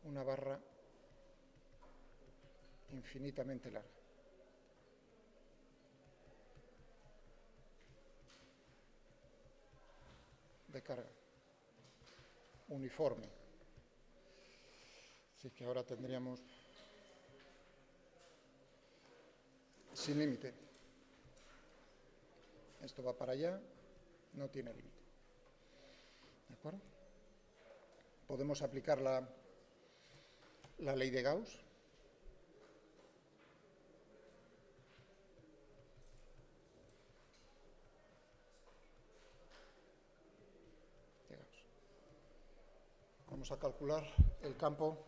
una barra infinitamente larga. De carga. Uniforme. Así que ahora tendríamos sin límite. Esto va para allá, no tiene límite. ¿De acuerdo? Podemos aplicar la ley de Gauss. Vamos a calcular el campo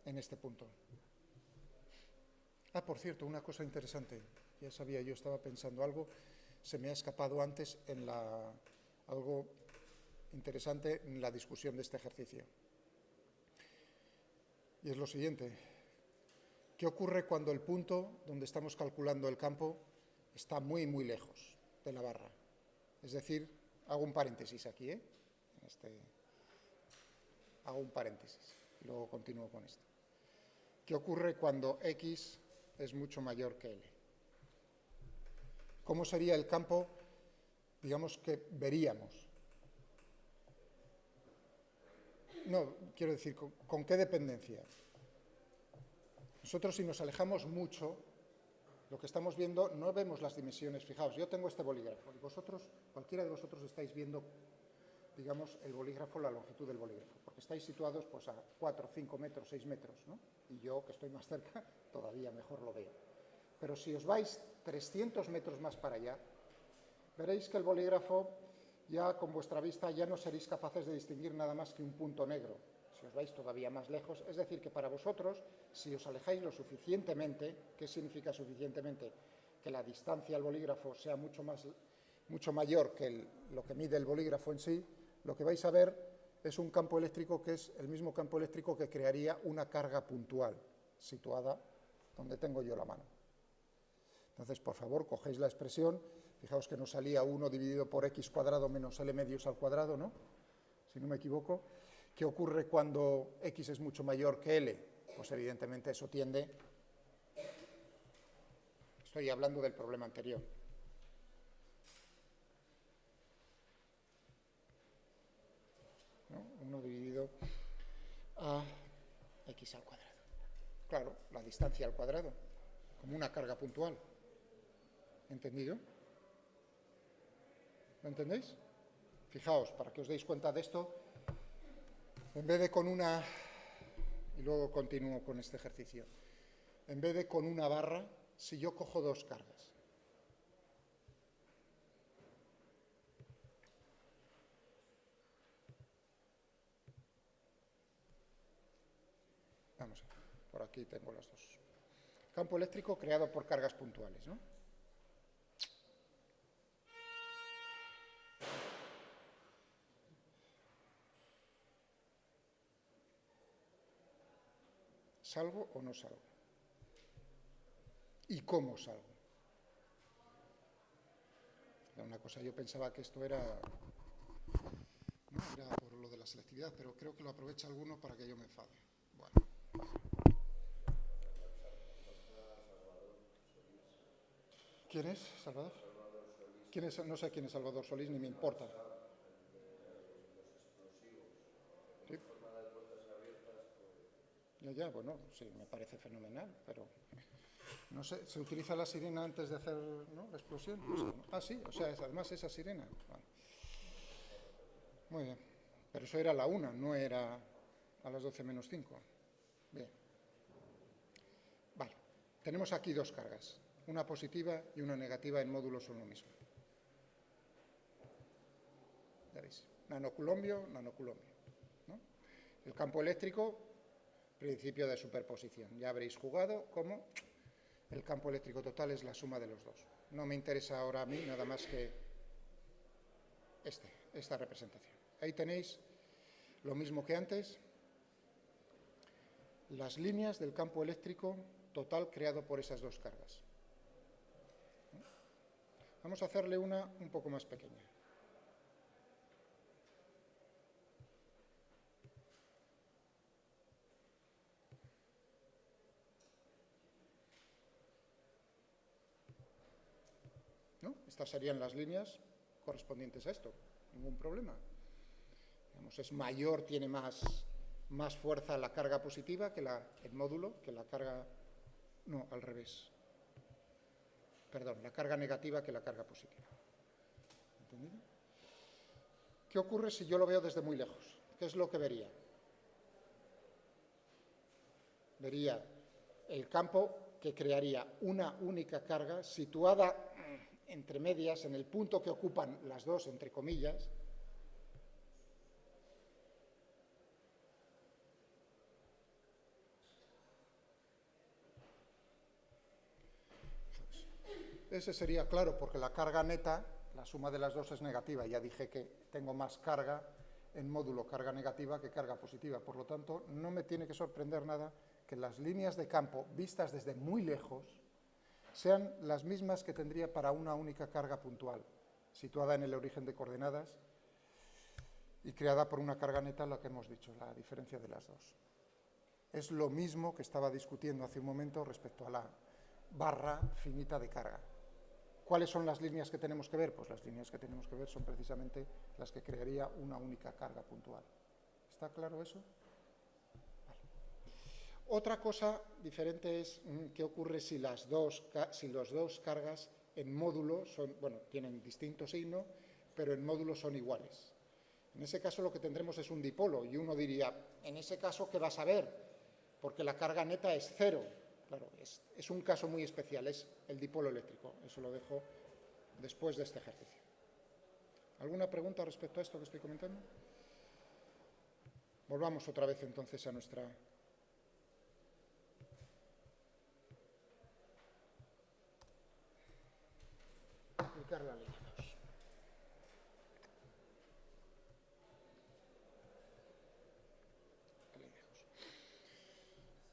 en este punto. Ah, por cierto, una cosa interesante. Ya sabía, yo estaba pensando algo, se me ha escapado antes en algo interesante en la discusión de este ejercicio. Y es lo siguiente. ¿Qué ocurre cuando el punto donde estamos calculando el campo está muy, muy lejos de la barra? Es decir, hago un paréntesis aquí, hago un paréntesis y luego continúo con esto. ¿Qué ocurre cuando X es mucho mayor que L? ¿Cómo sería el campo, digamos, que veríamos? No, quiero decir, ¿con qué dependencia? Nosotros, si nos alejamos mucho, lo que estamos viendo, no vemos las dimensiones. Fijaos, yo tengo este bolígrafo y vosotros, cualquiera de vosotros estáis viendo, digamos, el bolígrafo, la longitud del bolígrafo, porque estáis situados pues a 4, 5 metros, 6 metros, ¿no? Y yo, que estoy más cerca, todavía mejor lo veo. Pero si os vais 300 metros más para allá, veréis que el bolígrafo, ya con vuestra vista, ya no seréis capaces de distinguir nada más que un punto negro. Si os vais todavía más lejos, es decir, que para vosotros, si os alejáis lo suficientemente, ¿qué significa suficientemente? Que la distancia al bolígrafo sea mucho mayor que lo que mide el bolígrafo en sí, lo que vais a ver es un campo eléctrico que es el mismo campo eléctrico que crearía una carga puntual, situada donde tengo yo la mano. Entonces, por favor, cogéis la expresión, fijaos que nos salía 1 dividido por x cuadrado menos l medios al cuadrado, ¿no? Si no me equivoco. ¿Qué ocurre cuando x es mucho mayor que l? Pues evidentemente eso tiende... Estoy hablando del problema anterior. ¿No? 1 dividido a x al cuadrado. Claro, la distancia al cuadrado, como una carga puntual. ¿Entendido? ¿Lo entendéis? Fijaos, para que os deis cuenta de esto, en vez de con una... Y luego continúo con este ejercicio. En vez de con una barra, si yo cojo dos cargas. Vamos a ver, por aquí tengo las dos. Campo eléctrico creado por cargas puntuales, ¿no? ¿Salgo o no salgo? ¿Y cómo salgo? Una cosa, yo pensaba que esto era por lo de la selectividad, pero creo que lo aprovecha alguno para que yo me enfade. Bueno. ¿Quién es Salvador? ¿Quién es? No sé quién es Salvador Solís, ni me importa. ¿Sí? Ya, bueno, sí, me parece fenomenal, pero no sé, ¿se utiliza la sirena antes de hacer, ¿no?, la explosión? Pues, sí, o sea, además esa sirena. Vale. Muy bien, pero eso era la 1, no era a las 12 menos 5. Bien. Vale, tenemos aquí dos cargas, una positiva y una negativa en módulos son lo mismo. Ya veis, nanoculombio, nanoculombio, ¿no? El campo eléctrico, principio de superposición. Ya habréis jugado cómo el campo eléctrico total es la suma de los dos. No me interesa ahora a mí nada más que esta representación. Ahí tenéis lo mismo que antes, las líneas del campo eléctrico total creado por esas dos cargas. Vamos a hacerle una un poco más pequeña. estas serían las líneas correspondientes a esto, ningún problema. Digamos, es mayor, tiene más fuerza la carga positiva que el módulo, que la carga, no, al revés. Perdón, la carga negativa que la carga positiva. ¿Entendido? ¿Qué ocurre si yo lo veo desde muy lejos? ¿Qué es lo que vería? Vería el campo que crearía una única carga situada entre medias, en el punto que ocupan las dos, entre comillas, ese sería claro, porque la carga neta, la suma de las dos es negativa. Ya dije que tengo más carga en módulo carga negativa que carga positiva. Por lo tanto, no me tiene que sorprender nada que las líneas de campo vistas desde muy lejos sean las mismas que tendría para una única carga puntual, situada en el origen de coordenadas y creada por una carga neta, la que hemos dicho, la diferencia de las dos. Es lo mismo que estaba discutiendo hace un momento respecto a la barra finita de carga. ¿Cuáles son las líneas que tenemos que ver? Pues las líneas que tenemos que ver son precisamente las que crearía una única carga puntual. ¿Está claro eso? Vale. Otra cosa diferente es qué ocurre si las dos cargas en módulo son, bueno, tienen distinto signo, pero en módulo son iguales. En ese caso lo que tendremos es un dipolo, y uno diría, en ese caso, ¿qué vas a ver? Porque la carga neta es cero. Claro, es un caso muy especial, es el dipolo eléctrico. Eso lo dejo después de este ejercicio. ¿Alguna pregunta respecto a esto que estoy comentando? Volvamos otra vez entonces a nuestra... aplicar la ley 2.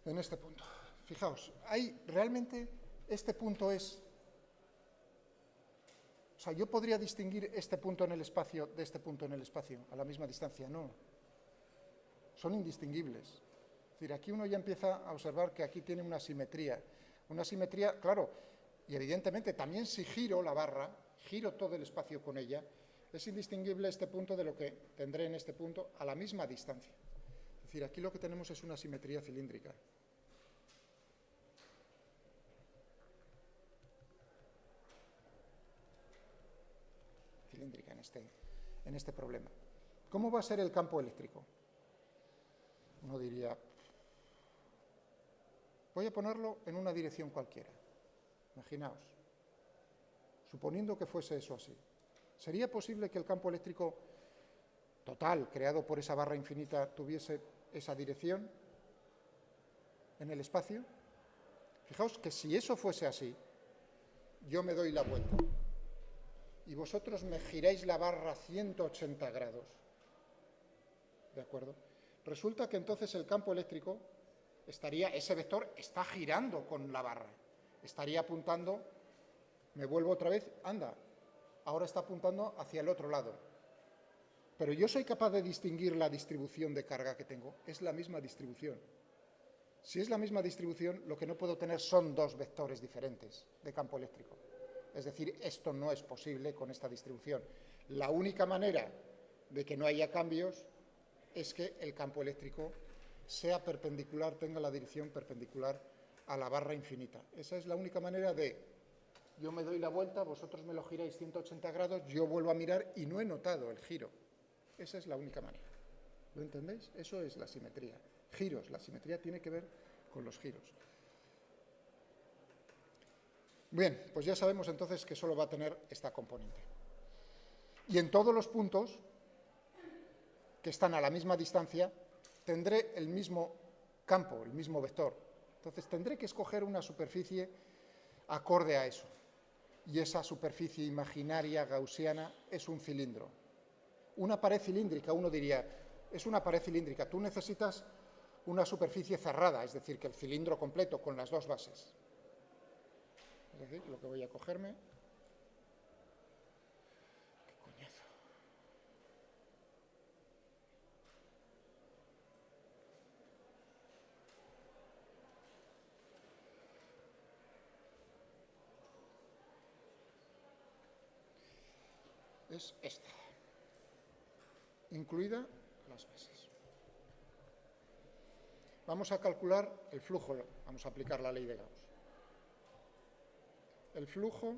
En este punto. Fijaos, realmente este punto es... O sea, yo podría distinguir este punto en el espacio de este punto en el espacio a la misma distancia. No. Son indistinguibles. Es decir, aquí uno ya empieza a observar que aquí tiene una simetría. Una simetría, claro, y evidentemente también si giro la barra, giro todo el espacio con ella, es indistinguible este punto de lo que tendré en este punto a la misma distancia. Es decir, aquí lo que tenemos es una simetría cilíndrica. Cilíndrica en este problema. ¿Cómo va a ser el campo eléctrico? Uno diría, voy a ponerlo en una dirección cualquiera. Imaginaos, suponiendo que fuese eso así. ¿Sería posible que el campo eléctrico total, creado por esa barra infinita, tuviese esa dirección en el espacio? Fijaos que si eso fuese así, yo me doy la vuelta y vosotros me giráis la barra 180 grados. ¿De acuerdo? Resulta que entonces el campo eléctrico ese vector está girando con la barra. Estaría apuntando, me vuelvo otra vez, anda, ahora está apuntando hacia el otro lado. Pero yo soy capaz de distinguir la distribución de carga que tengo. Es la misma distribución. Si es la misma distribución, lo que no puedo tener son dos vectores diferentes de campo eléctrico. Es decir, esto no es posible con esta distribución. La única manera de que no haya cambios es que el campo eléctrico sea perpendicular, tenga la dirección perpendicular a la barra infinita. Esa es la única manera de, yo me doy la vuelta, vosotros me lo giráis 180 grados, yo vuelvo a mirar y no he notado el giro. Esa es la única manera. ¿Lo entendéis? Eso es la simetría. Giros, la simetría tiene que ver con los giros. Bien, pues ya sabemos entonces que solo va a tener esta componente. Y en todos los puntos que están a la misma distancia, tendré el mismo campo, el mismo vector. Entonces tendré que escoger una superficie acorde a eso. Y esa superficie imaginaria gaussiana es un cilindro. Una pared cilíndrica, uno diría, es una pared cilíndrica, tú necesitas una superficie cerrada, es decir, que el cilindro completo con las dos bases. Es decir, lo que voy a cogerme... ¡Qué coñazo! es esta, incluida las bases. Vamos a calcular el flujo, vamos a aplicar la ley de Gauss. El flujo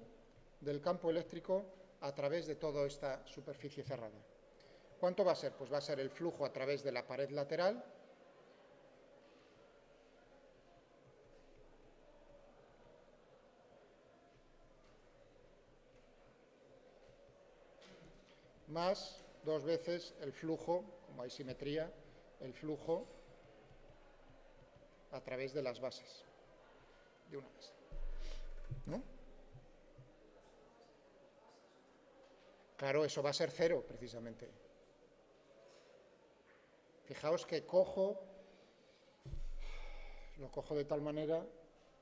del campo eléctrico a través de toda esta superficie cerrada. ¿Cuánto va a ser? Pues va a ser el flujo a través de la pared lateral más 2 veces el flujo, como hay simetría, el flujo a través de las bases de una base, ¿no? Claro, eso va a ser 0, precisamente. Fijaos que lo cojo de tal manera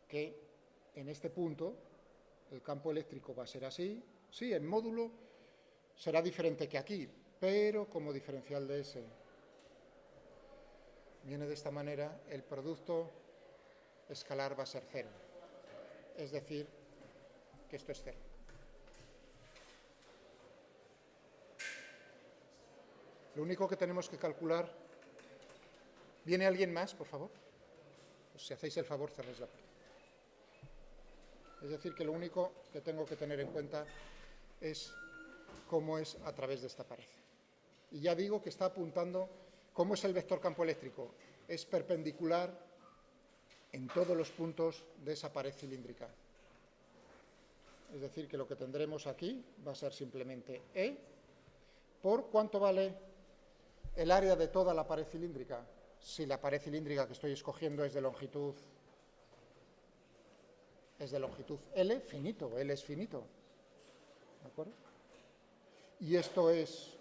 que en este punto el campo eléctrico va a ser así. Sí, en módulo será diferente que aquí, pero como diferencial de S viene de esta manera, el producto escalar va a ser 0. Es decir, que esto es 0. Lo único que tenemos que calcular... ¿Viene alguien más, por favor? Pues si hacéis el favor, cerréis la puerta. Es decir, que lo único que tengo que tener en cuenta es cómo es a través de esta pared. Y ya digo que está apuntando cómo es el vector campo eléctrico. Es perpendicular en todos los puntos de esa pared cilíndrica. Es decir, que lo que tendremos aquí va a ser simplemente E por cuánto vale el área de toda la pared cilíndrica. Si la pared cilíndrica que estoy escogiendo es de longitud L, finito, L es finito. ¿De acuerdo? Y esto es,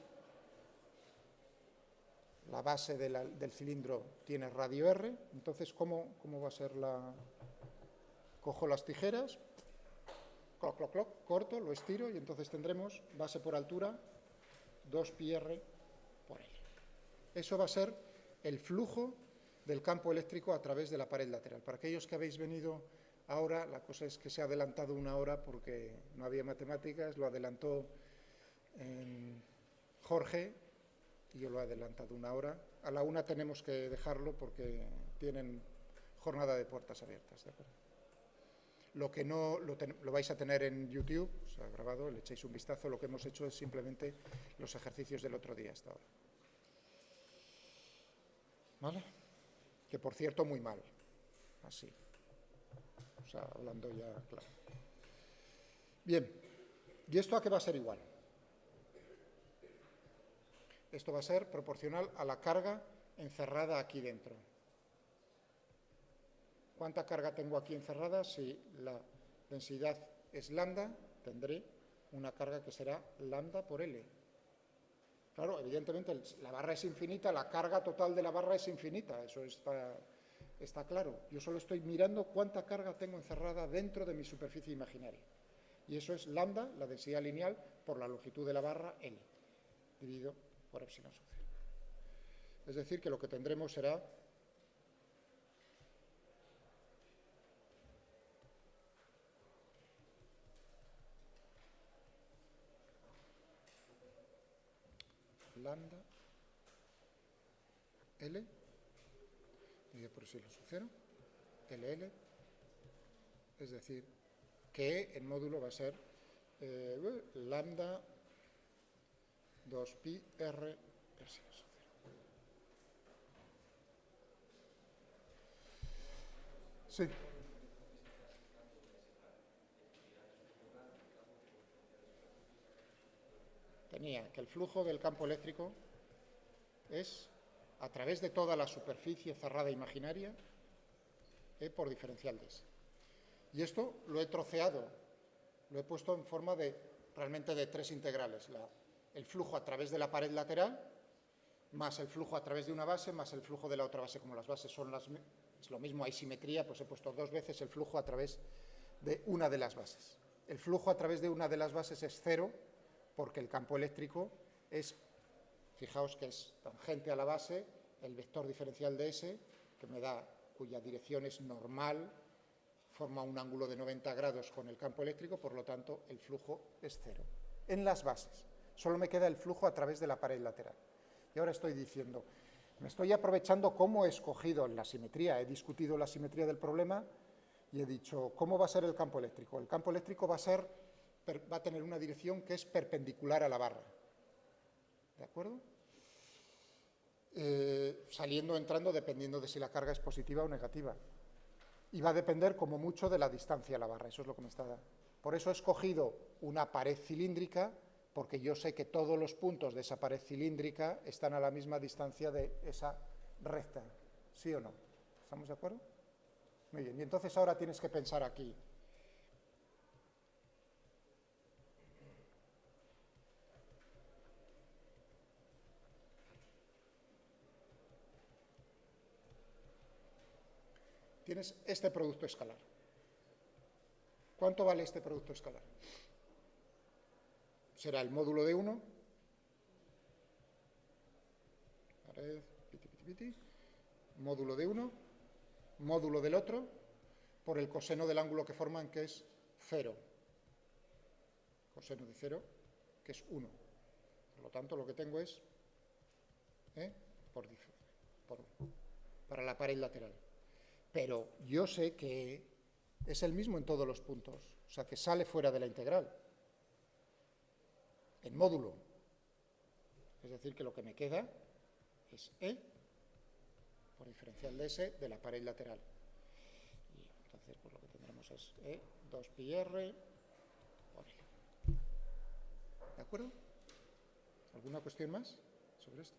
la base del cilindro tiene radio R, entonces, ¿cómo va a ser la...? Cojo las tijeras, cloc, cloc, cloc, corto, lo estiro y entonces tendremos base por altura 2πr por L. Eso va a ser el flujo del campo eléctrico a través de la pared lateral. Para aquellos que habéis venido ahora, la cosa es que se ha adelantado una hora porque no había matemáticas, lo adelantó Jorge y yo lo he adelantado una hora. A la 1 tenemos que dejarlo porque tienen jornada de puertas abiertas, ¿de acuerdo? Lo que no lo vais a tener en YouTube, se ha grabado, le echéis un vistazo. Lo que hemos hecho es simplemente los ejercicios del otro día hasta ahora. ¿Vale? Que por cierto, muy mal. Así. O sea, hablando ya claro. Bien. ¿Y esto a qué va a ser igual? Esto va a ser proporcional a la carga encerrada aquí dentro. ¿Cuánta carga tengo aquí encerrada? Si la densidad es lambda, tendré una carga que será lambda por L. Claro, evidentemente la barra es infinita, la carga total de la barra es infinita, eso está claro. Yo solo estoy mirando cuánta carga tengo encerrada dentro de mi superficie imaginaria. Y eso es lambda, la densidad lineal, por la longitud de la barra, L, dividido por epsilon sub 0. Es decir, que lo que tendremos será lambda L dividido por epsilon sub 0, LL, es decir, que el módulo va a ser lambda 2pi r epsilon sub 0. Sí. Tenía que el flujo del campo eléctrico es a través de toda la superficie cerrada imaginaria por diferencial de S. Y esto lo he troceado, lo he puesto en forma realmente de 3 integrales. El flujo a través de la pared lateral, más el flujo a través de una base, más el flujo de la otra base. Como las bases es lo mismo, hay simetría, pues he puesto 2 veces el flujo a través de una de las bases. El flujo a través de una de las bases es 0, porque el campo eléctrico es, fijaos que es tangente a la base, el vector diferencial de S, que me da, cuya dirección es normal, forma un ángulo de 90 grados con el campo eléctrico, por lo tanto el flujo es 0 en las bases. Solo me queda el flujo a través de la pared lateral. Y ahora estoy diciendo, me estoy aprovechando cómo he escogido la simetría, he discutido la simetría del problema y he dicho, ¿cómo va a ser el campo eléctrico? El campo eléctrico va a tener una dirección que es perpendicular a la barra. ¿De acuerdo? Saliendo o entrando dependiendo de si la carga es positiva o negativa. Y va a depender como mucho de la distancia a la barra, eso es lo que me está dando. Por eso he escogido una pared cilíndrica, porque yo sé que todos los puntos de esa pared cilíndrica están a la misma distancia de esa recta. ¿Sí o no? ¿Estamos de acuerdo? Muy bien, y entonces ahora tienes que pensar aquí. Tienes este producto escalar. ¿Cuánto vale este producto escalar? Será el módulo de uno, módulo de uno, módulo del otro, por el coseno del ángulo que forman, que es 0. Coseno de 0, que es 1. Por lo tanto, lo que tengo es por 1, para la pared lateral. Pero yo sé que es el mismo en todos los puntos, o sea, que sale fuera de la integral, en módulo. Es decir, que lo que me queda es E por diferencial de S de la pared lateral. Y entonces, pues lo que tendremos es E 2πr por L. ¿De acuerdo? ¿Alguna cuestión más sobre esto?